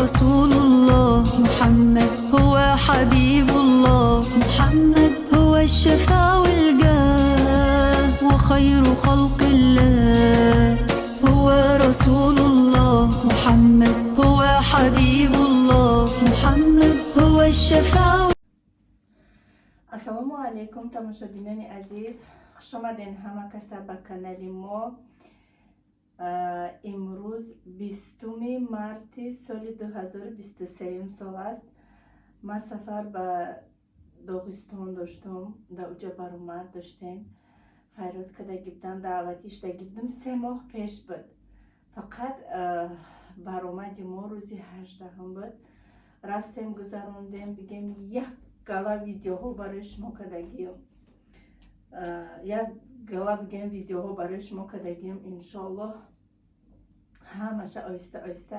رسول الله محمد هو حبيب الله محمد هو الشفاء والجاه وخير خلق الله هو رسول الله محمد هو حبيب الله محمد هو الشفاء. Ассаламу алейкум тамошобинони азиз, хуш омаден ҳама каса ба канали мо. Имрӯз 20 марти соли 2023 сол аст. Ман сафар ба Доғистон доштум, да уҷа баромад доштем, файрод кадаги будам, даъвати иштаги будам. 3 моҳ пеш буд. Фақат баромади мо рӯзи 18 буд. Рафтем гузарондем, бигем як гала видеоҳо барои шумо кадагием. Як гала бигем видеоҳо барои шумо кадагием. Иншоаллоҳ ҳамаша оҳиста оҳиста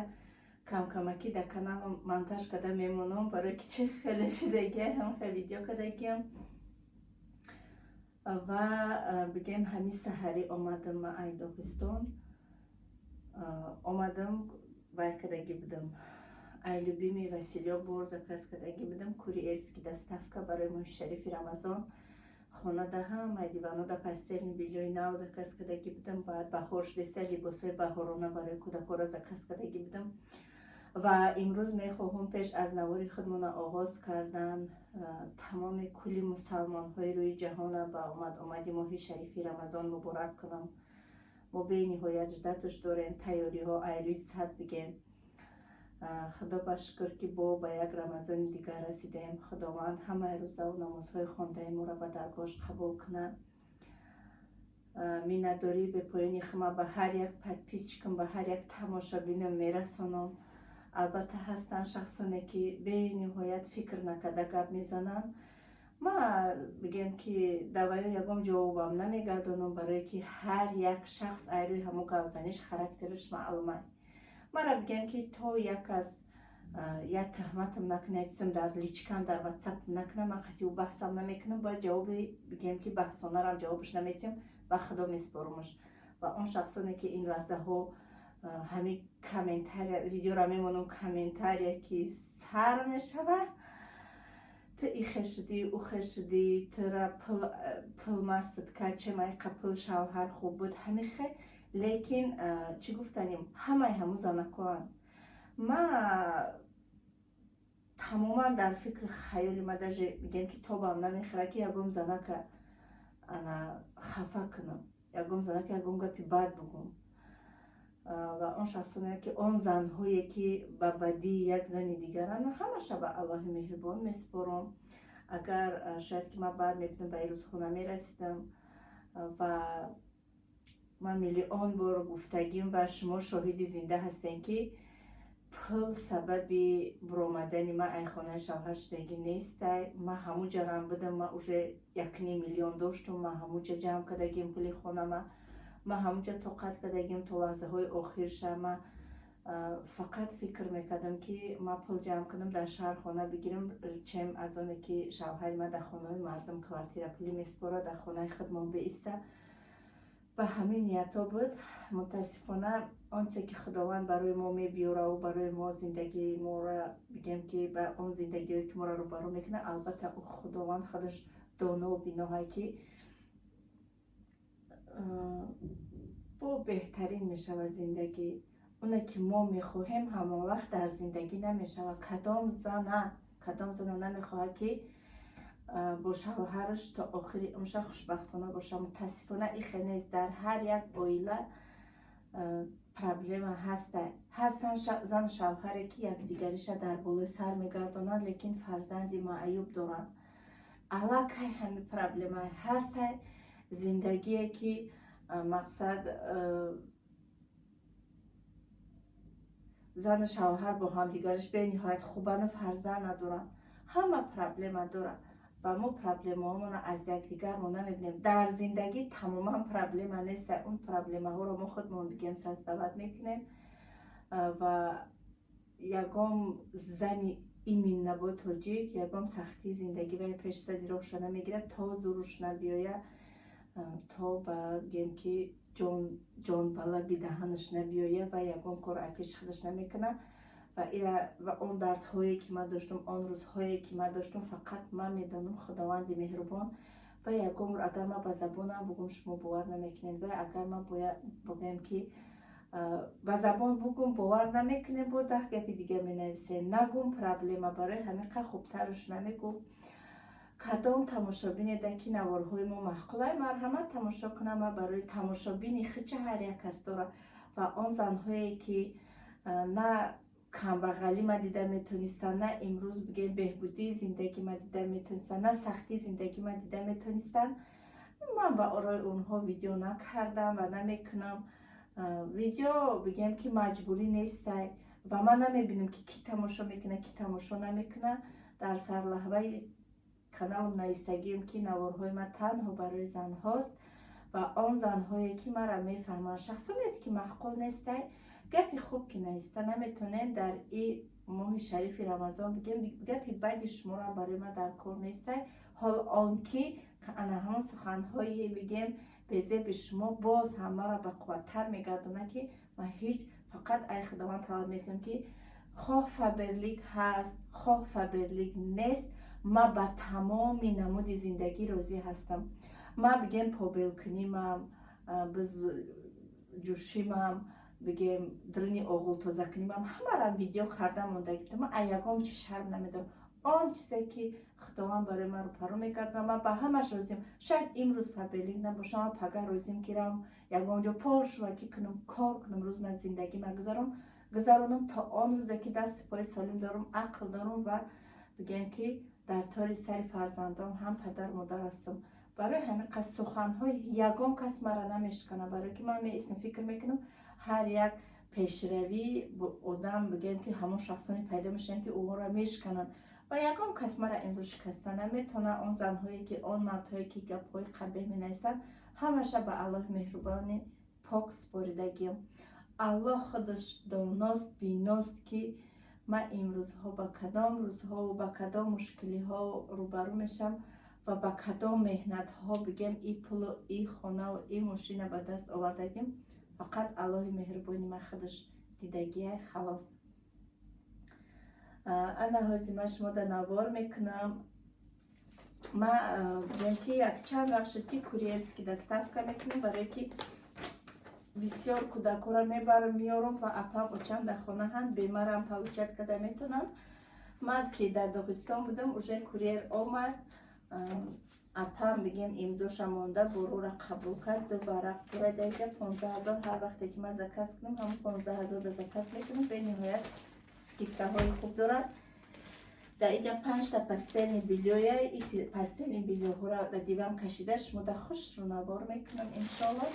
камакӣ дар каналам монтаж када мемонам, барои ки чӣ хеле шидагия ҳамаха видео кадагием. Ва бигем ҳамин саҳарӣ омадам ман ай Доғистон. Омадам вай кадаги будам. Ай любимый Василёбур заказ кадаги будам. Курьерский доставка барои моҳи шарифи Рамазон. Хона да ҳамаи дивано да пастелни бельёи нав заказ кадаги будам. Баъд баҳор шудеста либосҳои баҳорона барои кӯдакҳоро заказ кадаги будам. Ва имрӯз мехоҳам пеш аз навори худмона оғоз кардан тамоми кулли мусалмонҳои рӯи ҷаҳона ба омади моҳи шарифи Рамазон муборак кунам. Мо бениҳоят ждатш дорем, тайёриҳо айрӯи сад бигем. Худо ба шукр ки бо ба як Рамазони дигар расидем. Худованд ҳамаи рӯзаву намозҳои хондаи моро ба даргоҳш қабул кунад. Миннатдории бепоёни хума ба ҳар як подписчикам, ба ҳар як тамошобинам мерасонам. Албатта ҳастанд шахсоне ки бениҳоят фикр накарда гап мезананд. Ман бигем ки даваё ягон ҷавобам намегардонам, барое ки ҳар як шахс айрӯи ҳамон гапзаниш характераш маълума. Мара бигем ки то як тӯҳматам накунад, сим дар личкам дар ватсапам накунад, ман қатъи баҳсам намекунам, бояд ҷавоби бигем ки баҳсонарам ҷавобаш намесиям ба худо меспоримаш. Ва он шахсоне ки ин лаҳзаҳо ҳамин комментария видеора мемонам, комментария ки сар мешавад, ту ихе шудӣ, ухе шудӣ, тура пул мастад кард, чемайқа пул шавҳар хуб буд, ҳамихе. Лекин чӣ гуфтанем, ҳамаи ҳамун занакоанд. Ман тамоман дар фикри хаёли ма даже бигем ки тобам намехӯрад ки ягон занака хафа кунам, ягон занака ягон гапи бад бигӯм. Ва он шахсоне ки он занҳое ки ба бадии як зани дигаранд, ҳамаша ба Аллоҳи меҳрибон меспорам. Агар шояд ки ман бармебудам ба ин рӯзҳо намерасидам. Ва ман миллион бор гуфтагим ва шумо шоҳиди зинда ҳастем ки пул сабаби буромадани ман ай хонаи шавҳар шудагӣ нестай. Ман ҳамуҷарам будам, ман уже 1,5 миллион доштум, ман ҳамуҷа ҷамъ кадагим пули хонама, ман ҳамуҷа тоқат кадагим то лаҳзаҳои охирша. Ман фақат фикр мекардам ки ман пул ҷамъ кунам, дар шаҳр хона бигирам, чем аз оне ки шавҳари ман дар хонаҳои мардум квартира пулӣ меспорад, дар хонаи худмон бииста. Ба ҳамин ниято буд. Мутаассифона он чизе ки худованд барои мо мебиёраву барои мо зиндагии моро бигем ки ба он зиндагие ки моро рӯбарӯ мекунад, албатта худованд худаш донову биноҳае ки бо беҳтарин мешавад зиндагӣ. оне ки мо мехоҳем ҳамон вақт дар зиндагӣ намешавад. Кадом зана намехоҳад ки бо шавҳараш то охири умша хушбахтона бошад. Мутаассифона ихе нест. Дар ҳар як оила проблема ҳастанд зану шавҳаре ки якдигариша дар болои сар мегардонанд, лекин фарзанди маъюб доранд. Аллакай ҳамин проблема ҳастанд. Зиндагие ки мақсад зану шавҳар бо ҳамдигараш бениҳоят хубану фарзанд надоранд. Ҳама проблема дорад. Ва мо проблемаҳоамона аз якдигар мо намебинем. Дар зиндагӣ тамоман проблема нест. Он проблемаҳоро мо худмон бигем саздават мекунем. Ва ягон зани иминнабо тоҷик ягон сахтии зиндагӣ ва пешсади роҳша намегирад, то зуруш набиёяд, то ба гем ки ҷон ба лаби даҳанаш набиёяд ва ягон кор аз пеши худаш намекунад. و اون دردهایی که من داشتم، آن روزهایی که من داشتم، فقط من میدانم خداوند مهربان و یکم اگر من به زبانم بگم شما باور نمیکنید و اگر من بگم که به زبان بگم باور نمیکنید با 10 گپ دیگه مینویسه نگم پرابلم برای همین که خوبترش نمیگم. کدام تماشابین دکی نوارهای ما محقوله مرحمت تماشا کنم و برای تماشابین خیچه هر یک کس داره و آن زنهایی که نه کمبغلی ما دیده میتونستن، نه امروز بگیم بهبودی زندگی ما دیده میتونستن، نه سختی زندگی ما دیده میتونستن، من با آرای اونها ویدیو نکردم و نمیکنم. ویدیو بگیم که مجبوری نیست و من نمیبینم که کی تماشا میکنه کی تماشا نمیکنه. در سر لحظه کانالم نایستگیم که نوارهای من تنها برای زن هاست و آن زنهایی که مرا میفهمن شخصیت که معقول نیست گپی خوب که نیست نمیتونیم در این ماه شریف رمضان بگیم گپی بدی شما را برای من در کار نیست. حال آنکه انا همون سخنهایی بگیم به به شما باز همه را به قوتتر میگردونه که من هیچ فقط ای خداوند طلب میکنم که خواه فبرلیگ هست خواه فبرلیگ نیست، ما با تمام نمود زندگی راضی هستم. ما بگیم پابلکنیمم جوشیمم بگیم درنی آغول تازه کنیمم همه را ویدیو کردم موندگی من ایگام چی شرم نمیدارم. آن چیزی که خداوند برای من رو پرو میکردم من به همش راضیم. شاید امروز فبرلیگ نباشم پگه راضیم کیرم یگام جا پولش وکی کنم کار کنم روز من زندگی من گذارونم تا آن روزی که دست پای سالم دارم عقل دارم و بگیم که در تاری سر فرزندام هم پدر مادر هستم. برای همین قصد سخنهای یگام کس مرا نمیشکنه برای که من میستم فکر میکنم هر یک پیشروی آدم بگیم که همون شخصانی پیدا میشن که او را میشکنن و یگام کس مرا امروز شکسته نمیتونه. آن زنهایی که آن مردهایی که گپهای قبیح مینویسن همشه به الله مهربان پاک سپاریدگیم. الله خودش داناست بیناست که من امروزها با کدام روزها و با کدام مشکلی ها روبرو میشم و با کدام مهنت ها بگم ای پول و ای خانه و ای ماشین به دست آوردگیم. فقط الله مهربانی من خودش دیدگیه خلاص. انا هازیمه شما در نوار میکنم. من بگم که یک چند وقت شد که کوریرسکی دستافکا میکنم برای که بسیار کودک را میبرم میارم و اپا با چند در خانه هم بیمارم پلوچت کده میتونن. من که در داغستان بودم اوژه کوریر آمد اپام بگیم امضاش مونده برو را قبول کرد دوباره پورا دیگه 15,000 هر وقتی که من زکات کنم همون 15,000 در زکات میکنم. به نهایت سکیپته های خوب دارد. در اینجا 5 تا پستل بیلیویه این پستل بیلیو ها را در دیوام کشیده شما در خوش رو نوار میکنم انشالله.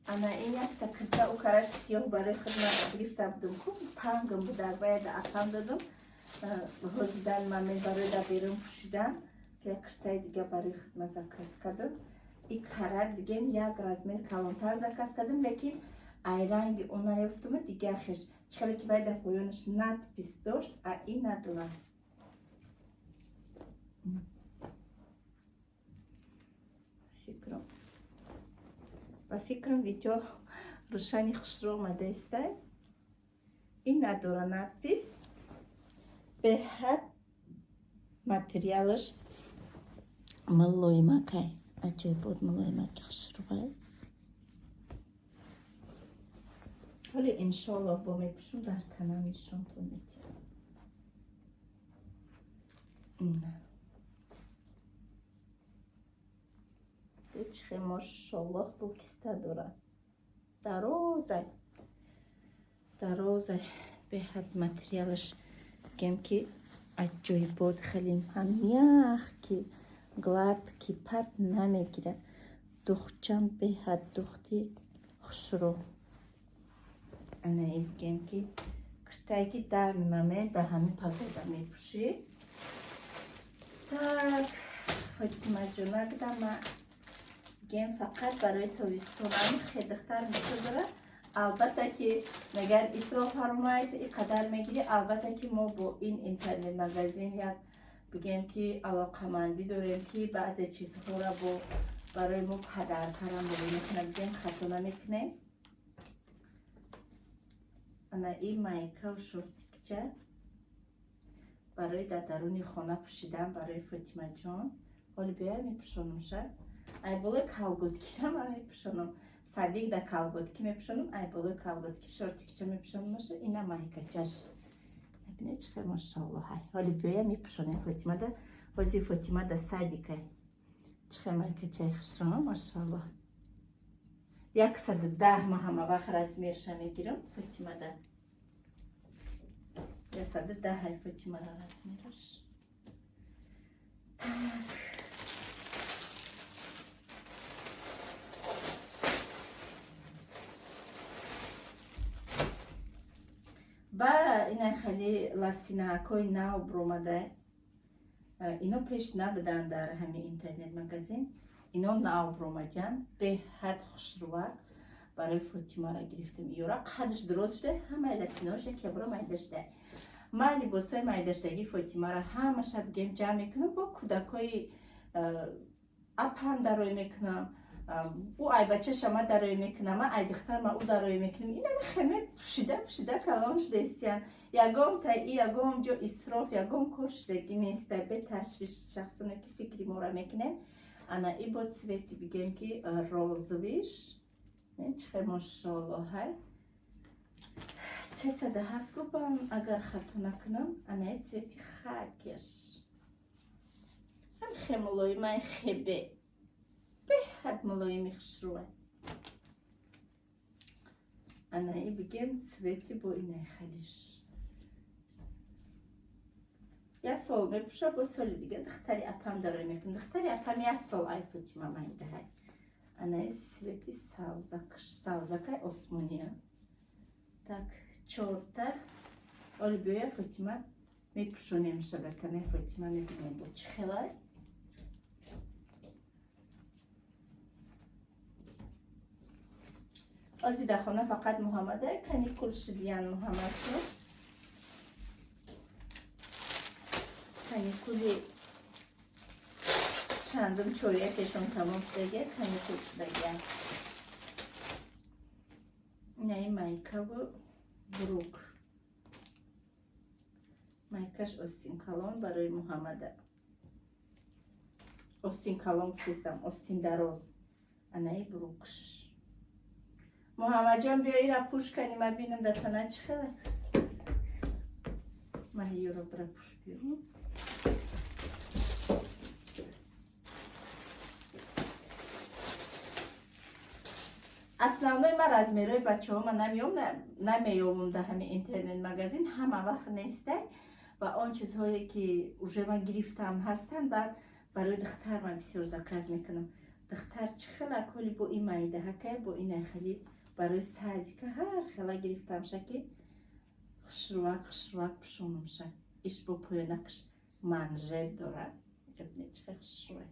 انا این یک تکرده او کرد سیاه برای خدمت گرفته بودم خوب تنگم بود باید اپام دادم حضیدن من برای در بیرون پوشیدن که کرده دیگه برای خدمت زکاس کردم. این کرد بگیم یک رزمیر کلانتر زکاس کردم لیکن ای رنگ اون نیفتم دیگه خش چخلی که باید در پایانش ند پیس داشت این ندونم. فکرم ویدیو روشنی خوش رو آمده است. این نداره ندپیس به حد ماتریالش ملویمه عجیب بود ملویمه که خوش رو باید حالی انشالله با میپشون در تنمیشون تو میتونم. چه ماشالله بوکسته داره درازه به حد ماتریالش بگم که عجیب بود خیلی هم یخ که گلاد که پد نمیگیره. دخترم به حد دختی خوش رو انا این بگم که کرتایی که در میمه در همه پاگوده میپوشی. tak فاطمه جونه گدم بگم فقط برای تابستونم خیدختر میشه. البته که مگر اسراف فرمایید اینقدر میگیری. البته که ما با این اینترنت مگزین یک بگیم که علاقمندی داریم که بعضی چیزها را برای ما قدر کردن میکنه بگیم خطا نمیکنه. انا این مایکا و شورتی که شورتکچه برای در درون خانه پوشیدن برای فاطمه جان. حالا بیایم میپوشونمشه. ای بالای کالگوتکی را من میپوشونم. صدیق در کالگوتکی میپوشونم. ای بالای کالگوتکی شورتکچه میپوشونمشه. اینا مایکچش. ببینید چقدر ماشاءالله های. حالا بیایم میپوشونم فاطمه ده. وزی فاطمه ده صدیقه. چقدر مایکچه خشرم ماشاءالله. 110 ما همه وقت رزمیرش میگیرم فاطمه ده. 110 های فاطمه را رزمیرش. با این خیلی لاسیناکوی ناو برومده. اینو پیش نبودن در همین اینترنت مگزین. اینو ناو برومدن به حد خوشروک برای فاطمه را گرفتم. یورا قدش درست شده همه لاسیناشه که برو مایدشته. من لباسای مایدشتگی فاطمه را همه شب گیم جمع میکنم با کودکای اپ هم درای میکنم. او ای بچه شما درای میکنم من ای دختر من او درای میکنم. اینا خیلی پوشیده کلام شده استیان. یگام تا یگام جو اسراف یگام کشتگی نیست به تشویش شخصونه که فکری مورا میکنه. انا ای بود سویتی بگیم که روزویش چه ماشاءالله های 307 رو با اگر خطا نکنم انا ای سویتی خاکش هم خیلی ملوی من خیلی به حد ملوی میخشروه. انا ای بگیم سویتی با اینه خیلیش یه سال میپوشه با سال دیگه دختری اپم داره میکنم. دختری اپم یه سال ای فاطمه مایده های. انا ای سویتی ساوزاکای osmoniye. Так, чорта. Олюбуя Фатима میپوشونیم شبکه فاطمه میبینیم با چه خلای. ازی در خانه فقط محمده کنی کل شدیان محمد شد. کنی کلی چندم چوریه کشون تمام شده کنی کل شده. نه مایکه و بروک. مایکش استین کلام برای محمده. استین کلام کشیدم استین دراز. انای بروکش. محمد جان بیایی را پوش کنی من بینم در تنه چی خیلی. من هیو را برای پوش بیارم. اصلا من از میروی بچه ها من نمیومم در همین اینترنت مگزین همه وقت نیسته و آن چیزهایی که اوژه من گرفتم هستن بعد برای دختر من بسیار زکرز میکنم. دختر چه خیلی کلی با این مایده هکه با این خیلی برای سعدی که هر خیلی گرفتم شکی خشروک پشونم شد. ایش با پوینکش منجد داره. ابنی چه خشروک.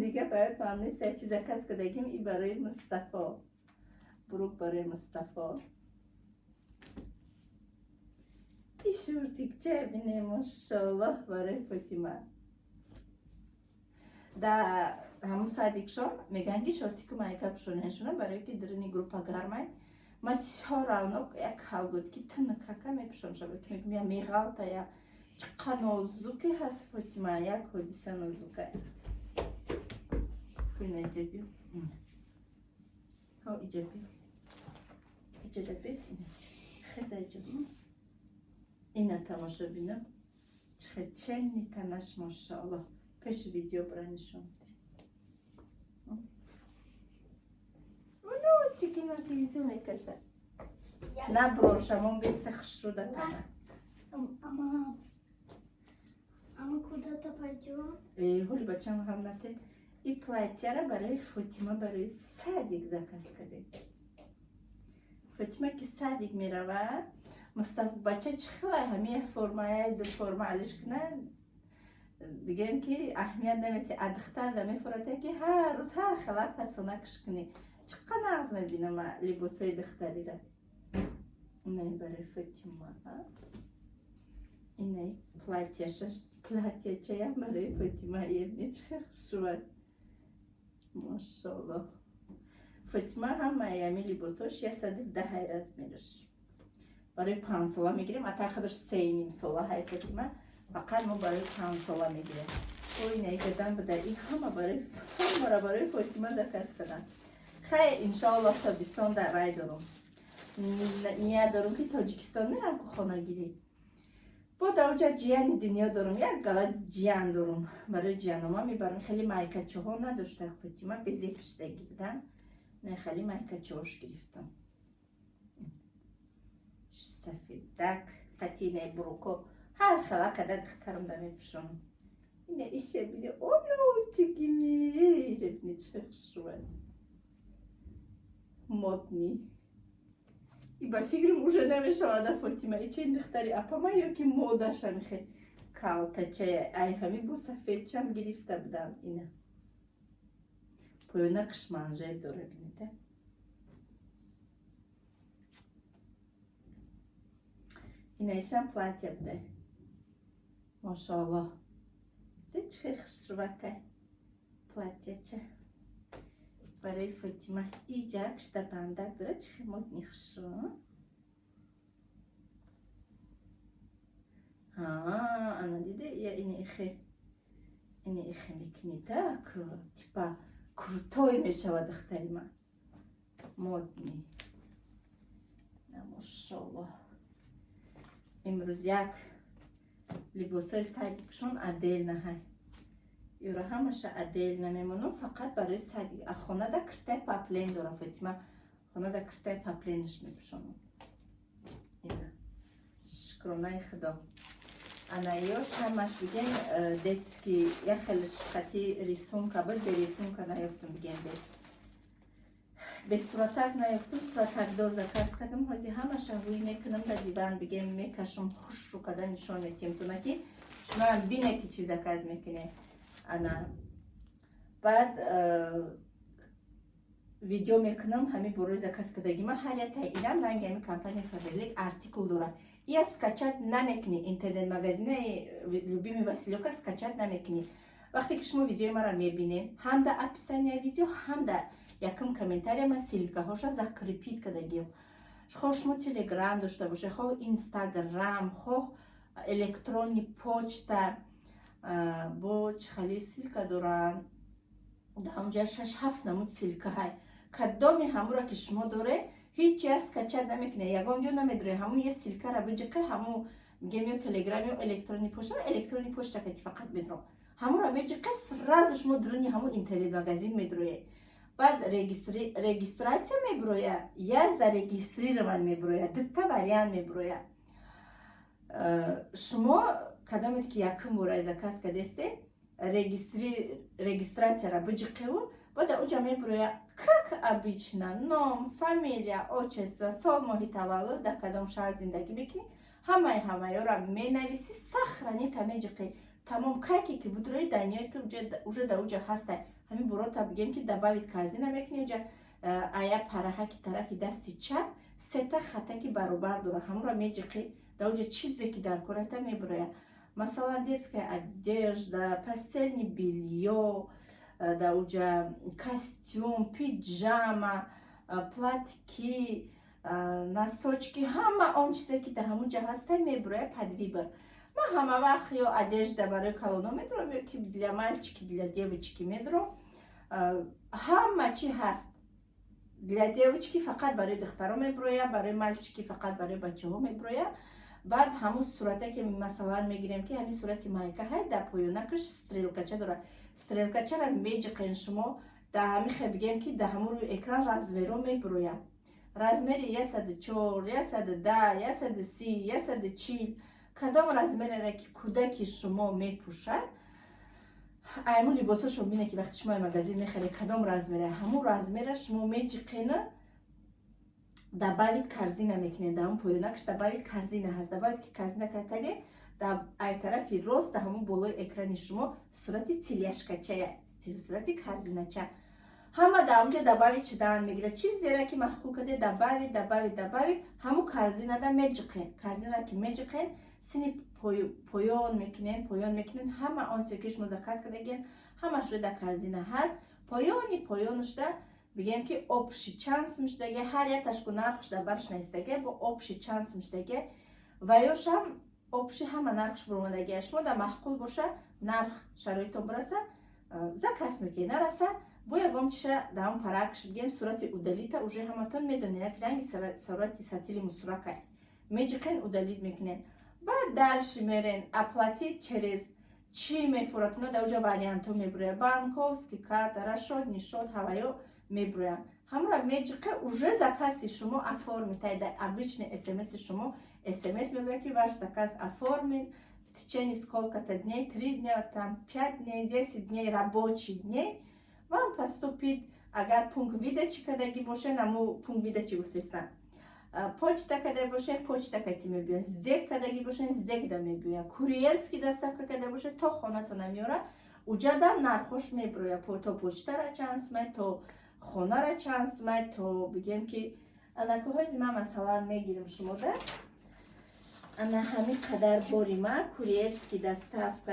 دیگه باید من نیسته چیزا کس کدگیم ای برای مصطفی. بروک برای مصطفی. ای شورتیکچه بینه ماشاءالله برای فاطمه. در همون صدیقشان میگن که شورتیکو مایکا پشونهشونه برای که درنی گروپا گرمای ما سارانوک یک حال بود که تنکاکا میپشون شد که میگم میغالتا یا چقدر نازوکی هست فاطمه یک حدیثه نازوکه. این ایجابی ها ایجابی بیسینه خیلی ایجابی اینا تماشا بینم چقدر چنی تنش ماشاءالله پیش ویدیو برنشون اونو چیکی من تیزی میکشه نه بروشمون بیست خشرو ده تنه اما کودتا پایجو هولی بچه هم نته ای платье را برای فاطمه برای صدیق زکاس کرده. فاطمه که صدیق می رود مصطفی بچه چه خیلی همه فرمای دو فرمالش کنه بگیم که اهمیت نمیشه ادختر دمی فراته که هر روز هر خلاف حسنکش کنی چقدر ناز میبینم لباسای دختری را. اینه برای فاطمه اینه платье چه برای فاطمه یه چه خوشواد ماشاءالله Фатима ҳамаи либосош 110 размераш. Барои 5 сола мегирем. Атақадаш 3,5 сола ҳай Фатима. Фақат мо барои 5 сола мегирем. Ой, наигадан буда. И ҳама барои Фатима заказ кардам. Хай иншоаллоҳ тобистон давай дорум. Ния дорум ки Тоҷикистон мерам ку хонагирӣ. Бо давҷа ҷияни дунё дорум. Як гала ҷиян дорум. Барои ҷиянома мебарам. Хеле майкачаҳо надошта Фатима. Безе пишта гирдам. Не хеле майкачаҳош гирифтам. Сафедак, патинаи буруко. Ҳар хела када духтарам да мепӯшонам. Ина ише биде. Оно чиги меребни чахшувад. Модни. И ба фикрам уже намешавада Фатима. И чен духтари апама ё ки модаша мехе. Калтача ай ҳами бо сафедчам гирифта будам ина. Поёнакаш манжет дора бинеда. Инайшам платья буде. Машааллоҳ. Де чӣ хушрувакай платьяча. Барои Фатима иҷак шта бандак дора чӣ модни хушру. Ана диде я ини ихе мекунӣ так типа крутой мешавад духтари ман. Модни. Машааллоҳ. Имрӯз як либосои сади пӯшон отдельно ҳай. Юра ҳамаша отдельно мемонам фақат барои сади. А хонада киртаи паплен дора Фатима. Хонада киртаи папленаш мепӯшонам. Ина. Шукронаи Худо. Ана ёш ҳамаш биген детский я хеле шиқати рисунка буд. Бе рисунка наёфтам биген бед. Без суратак наёфтам, суратакдор заказ кардам. Ҳозир ҳамаша ҳуй мекунам дар диван бигем мекашам хушру када нишон метиҳам туна ки шумаам бине ки чӣ заказ мекунем. Ана баъд видео мекунам ҳами борои заказ кардагима ҳар як таъинам ранги ҳами компания Faberlic артикул дора. Я скачат намекунӣ интернет магазини любими Василёка скачат намекунӣ. Вақте ки шумо видеои маро мебинед ҳам дар описанияи видео ҳам дар якум комментарияма силкаҳоша закрепит кардагиам. Хоҳ шумо телеграм дошта бошед, хоҳ инстаграм, хоҳ электронни почта бо чихали силка дорам. Дар онҷа 6-7 намуд силка ҳай. Кадоми ҳамура ки шумо доред ҳеҷ ҷа скачат намекунед. Ягон ҷо намедоред ҳамун е силкара биҷиқи ҳамун мегем ё телеграм ё электронни почта, электронни почта кати фақат медорам. Ҳамура меҷиқи сразу шумо дуруни ҳамун интернет магазин медроед. Баъд регистратсия меброя я зарегистрирован меброя. Дута вариант меброя. Шумо кадомед ки якум бора заказ кардесте регистратсияра биҷиқеву баъд онҷа меброя как обычно ном, фамилия, отчество, сол, моҳи таваллуд, дар кадом шаҳр зиндагӣ мекунӣ. Ҳамаёро менависӣ, сахранита меҷиқӣ. Тамом кайке ки будрои даниёи ту уже дар уҷа ҳаста. Ҳамин бурота бигем ки добавит корзина мекунӣ уҷа ая параҳа ки тарафи дасти чап сета хатаки баробар дора. Ҳамура меҷиқӣ дар уҷа чизе ки дар кората меброя. Масалан детская одежда, постельное белье, дар уҷа костюм, пиҷама, платки, носочки, ҳама он чизе ки дар ҳамунҷа ҳаста меброя под выбор. Ман ҳама вақт ё одежда барои калоно медорам, ё ки для мальчики, для девочки медорам. Ҳама чӣ ҳаст. Для девочки фақат барои духтаро меброя, барои мальчики фақат барои бачаҳо меброя. Баъд ҳамун сурате ки масалан мегирем ки ҳамин сурати майка ҳай дар поёнакаш стрелкача дора. Стрелкачара меҷиқен шумо дар ҳамин хел бигем ки дар ҳамун рӯи экран размеро меброя. Размери 104, 110, 130, 140 кадом размерере ки кӯдаки шумо мепӯшад. Аймун либосошо бине ки вақти шумо магазин мехаред кадом размере ҳамун размера шумо меҷиқена добавить корзина мекунед. Дар ҳамун поёнакаш добавить корзина ҳаст. Добавить ки корзина кардед дар ай тарафи рост дар ҳамун болои экрани шумо сурати тиляшкачая, сурати корзинача ҳама дар онҷа добавить шудан мегирад. Чизере ки маҳқул кардед добавить ҳамун корзинада меҷиқен. Корзинара ки меҷиқен сини поён мекунед. Ҳама он чизе ки шумо заказ кардагед ҳамаш дар корзина ҳаст. Поёнишда бигем ки общий чанс мишдаге ҳар якташку нархшда барш нестаге бо общий чанс мишдаге ва ёшам общий ҳама нархш буромадаге шумо да маҳқул боша нарх шароитон бураса заказ мекунед нараса бо ягон чиша даам паракш бигем сурати удалита уже ҳаматон медонед як ранги сурати сатили мусурака меҷиқен удалит мекунед баъд дальше мерен оплатить через чӣ мефуратона да уҷа варианто мебурояд банковский карта расшод нишод ҳаваё мебурояд ҳамра меҷиқа уже закази шумо оформитаи да обычный смс шумо смс мебояд ки ваш заказ оформен в течение сколько-то дней 3 дня там 5 дней 10 дней рабочий дней вам поступит агар пункт видачи кадаги бошед намо пункт видачи гуфтестан почта кадаги бошед почта кати мебиёяд сдек кадаги бошед сдек да мебиёяд курьерский доставка кадаги бошед то хонатона меёрад уҷадам нархош мебурояд то почтара чанд смай то хонара чанд смай то бигем ки анакоҳози ма масалан мегирем шумода ана ҳамин қадар бори ма курьерский доставка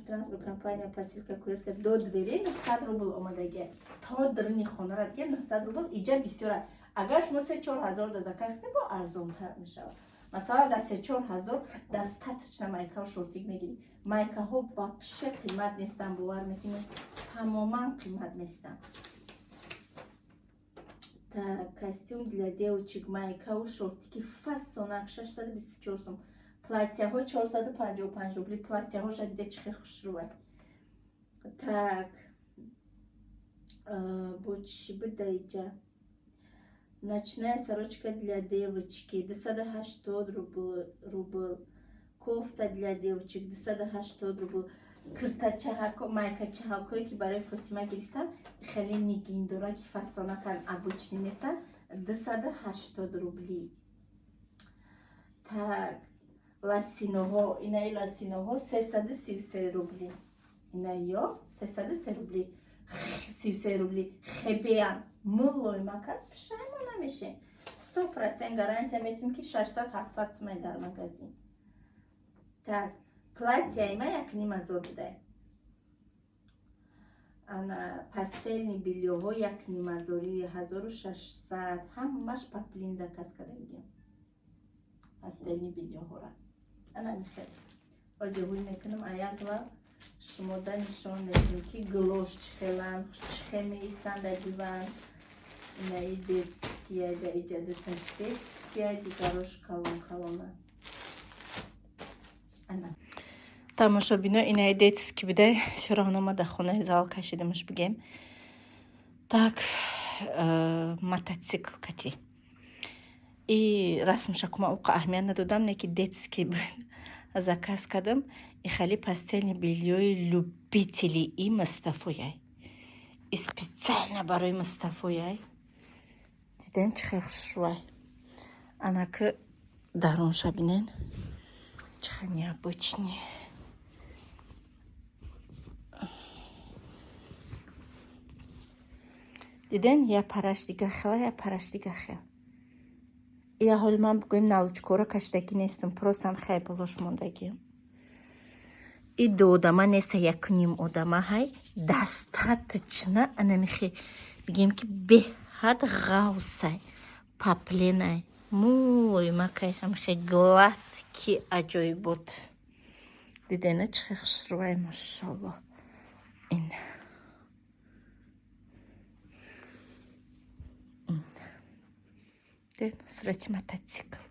транспорт компания посилка курьерская до двери 900 рубл омадаги то дрини хонара бигем 900 рубл иҷа бисёра агар шумо 3-4 ҳазор да заказ кунед бо арзонтар мешавад масалан да 3-4 ҳазор достаточно майкаҳо шортик мегирӣ майкаҳо вообще қимат нестан бовар мекунед тамоман қимат нестан так костюм для девочек майкаҳо шортики фасонак 624 сум платьяҳо 455 рубли платьяҳо шадида чихе хушрӯвад так бо чӣ буда иҷа ночная сорочка для девочки 280 рубл кофта для девочек 280 рубл киртачаҳако майкачаҳакое ки барои фотима гирифтам хеле нигиндора ки фасонакан обычни нестан 280 рубли так лосиноҳо инаи лосиноҳо 333 рубли инаиё 333 рубли 33 рубли хебеам мулоймакан пишаймо намешем 100% гарантия метим ки 600-700 сумай дар магазин так платьяи ма 1000 будай ана пастельни бельёҳо 1600 ҳамаш паплин заказ кардагем пастельни бельёҳора ана мехел озиҳуй мекунам аякла шумода нишон медим ки глош чихелан чихе меистан дар диван инаи детския да иҷадаташ детския дигарош калон ана тамошобино инаи детский будай шӯравнома да хонаи зал кашидамаш бигем так мотоцикл кати и расмшакума уқа аҳамият надодам не ки детский заказ кардам и хали пастельни бельёи любители и Мустафояй и специально барои Мустафояй диден чихе хушрӯвай анаки дарон шабинен чихе необычный диден я параш дига хел я ҳоли ман бигӯем налучкора кашидагӣ нестам простам хай болош мондагиам и до одама неста 1,5 одама ҳай достаточно анамихи бигем ки беҳад ғавсай папленай мулой макай ҳамихи гладки аҷоибот дидена чихе хушрӯвай машаллоҳ ин сурати мотоцикл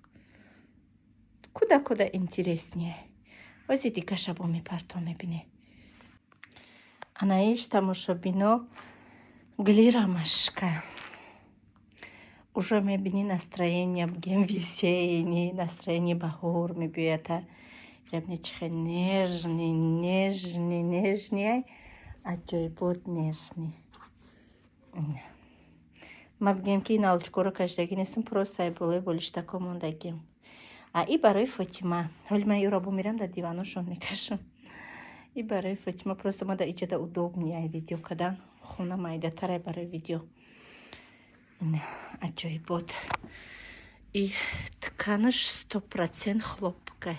куда интереснее ози дига шабо мепарто мебине анаиш тамошобино глирамашка уже мебини настроение бигем весенний настроение баҳор мебиёята рабне чихе нежный аҷоибот нежный ма бигем ки налучкора кашидагӣ нестам просто болиштако мондагим и барои Фотима ҳоли ман ёро бо мирам дар диваношон мекашам и барои Фотима просто ма да иҷада удобния видео кардан хона майдатарай барои видео аҷоибот и тканаш 100% хлопка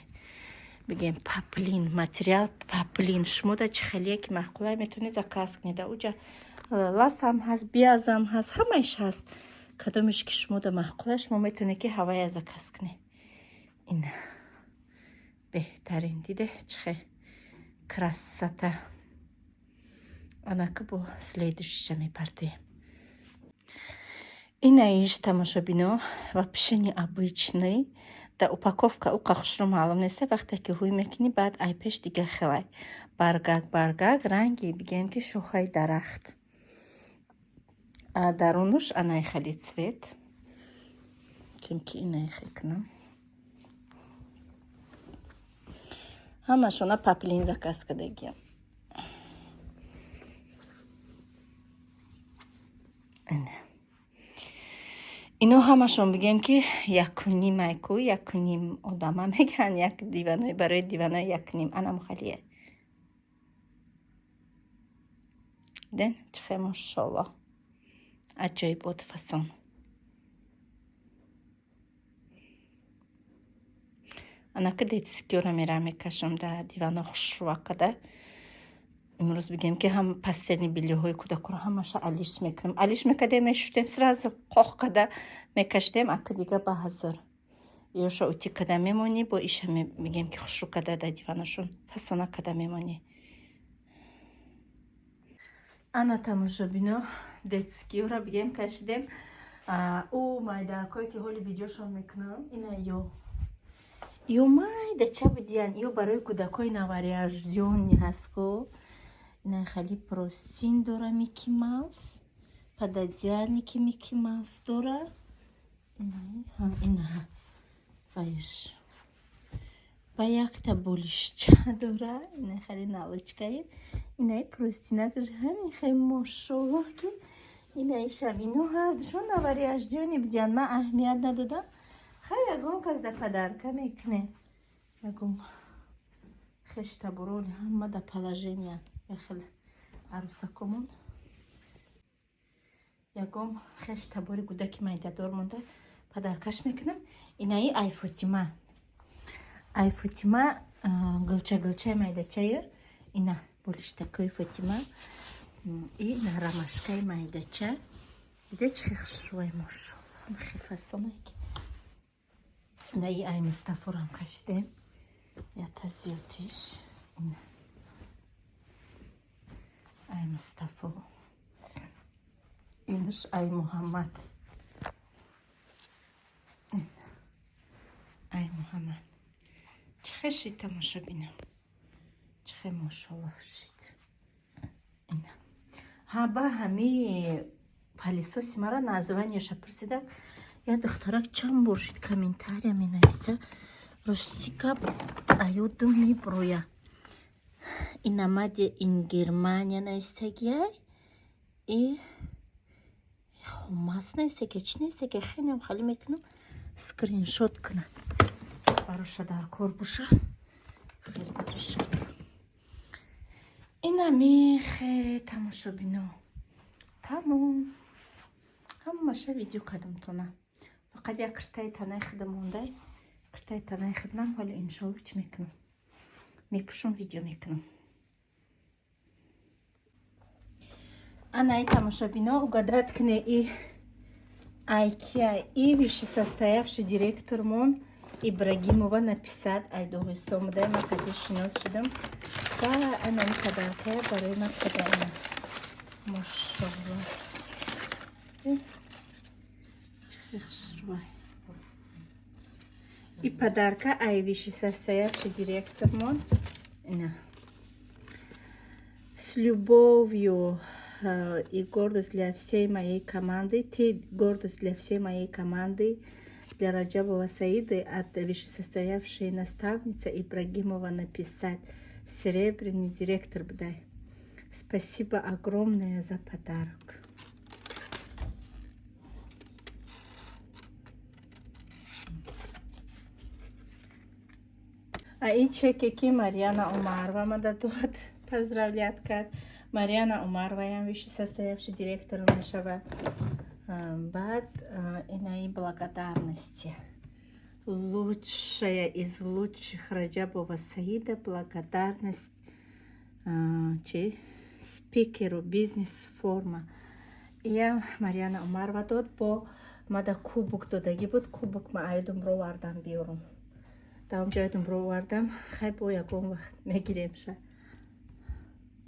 бигем паплин материал паплин шумо да чихелие ки маҳқулай метавонед заказ кунед уҷа ласам ҳаст, биязам ҳаст, ҳамаиш ҳаст. Кадомиш ки шумо да маъқулаш, шумо метавонед ки ҳавая заказ кунед. ин беҳтарин диде чихе красота. Анака бо следующая мепартоем. Инаиш тамошобино ва пишени обычный. Да упаковка уқа хушро маълум неста. Вақте ки ҳуй мекунӣ, баъд ай пеш дига хелай баргак ранги бигем ки шохаи дарахт. А дарунуш анай хели цвет. Кем ки инай хекнам. Ҳамашона паплин заказ кардагиам. Ино ҳамашон бигем ки 1.5 айку, 1.5 одама меган, як диванои барои диванои 1.5 анам халие. Ден чихе машаллоҳ. Аҷоибот фасон. Анака детскиёра мера мекашам да дивано хушрувакада. Имрӯз бигем ки ҳам пастелни билиҳои кӯдакро ҳамаша алиш мекунам. Алиш мекардем, мешуштем, сразу қоқ када мекашидем, ака дига ба ҳазор. Ёша ути када мемонӣ, бо иша мегем ки хушрӯ када да диванашон фасона када мемонӣ. Ана тамошобино детскиёра бигем кашидем. Ӯ майдакое ки ҳоли видеошон мекунам. Ина ё майда ча будиян, ё барои кӯдакои новорождёни ҳаст ко. Ина хали простин дора Мики Маус. Пододеяльники Мики Маус дора. Ина ваеш. Ба якта болишча дора. Ина хали налочкаи. Ина простинак ҳамин хай мошаллоҳ ки ина ишам ино ҳардушон новорождёни будиян. Ман аҳамият надодам. Хай ягон кас да падарка мекуне. Ягон хештабурони ҳама да положения. Яхел арусакомон. Ягон хештабури кӯдаки майдадор монда падаркаш мекунам. Инаи Айфотима. Айфотима гулча майдачаё. Ина болиштакои Фотима. Ина рамашкаи майдача. Диде чихе хушрӯи мошаллоҳ. Хе фасонае ки наи ай Мустафорам кашидем. Ята зиётиш. Ина ай Мустафо. Инуш ай Муҳаммад. Ай Муҳаммад. Чихе шид тамошобинам. Чихе мошаллоҳ шид. Ина ҳаба ҳами палисоси мара названияша пурсидак. Я духтарак чанд бор шид комментария менависа. Рустика аюду меброя. Инамаде ин Германия наистагиай. И хомас навистаги, чи навистаги, хелем хали мекунам скриншот кунам. Бароша дар кор боша. Хеле бароша. Ина мехе тамошобино. Тамом. Ҳамаша видео кардам тона. Фақат як киртаи танаи хидам мондай. Киртаи танаи хидмам ҳоли иншоалло чӣ мекунам? Мепӯшам, видео мекунам. Анаи тамошобино угадать куне и Айкия и вышесостоявший директормон Ибрагимова написать ай Догистон будай ман кади шинос шудам. Ва анаи падаркая барои ман кадаина. Машаллоҳ. И подарка ай вышесостоявший директормон. С любовью и гордость для всей моей команды. Ты гордость для всей моей команды. Для Раджабова Саиды от вышесостоявшей наставницы Ибрагимова написать. Серебряный директор Бдай. Спасибо огромное за подарок. А и чеки Марьяна Умарова мададот поздравляет карт. Марьяна Умарова я вышесостоявший директор нашего БАД. И на и благодарности. Лучшая из лучших Раджабова Саида. Благодарность спикеру бизнес форма. Ия Марьяна Умарова дод, бо мада кубок додаги буд, кубок ма айдумро вардам биёрам. Дар онҷо айдумро вардам, хай бо ягон вақт мегирем ша.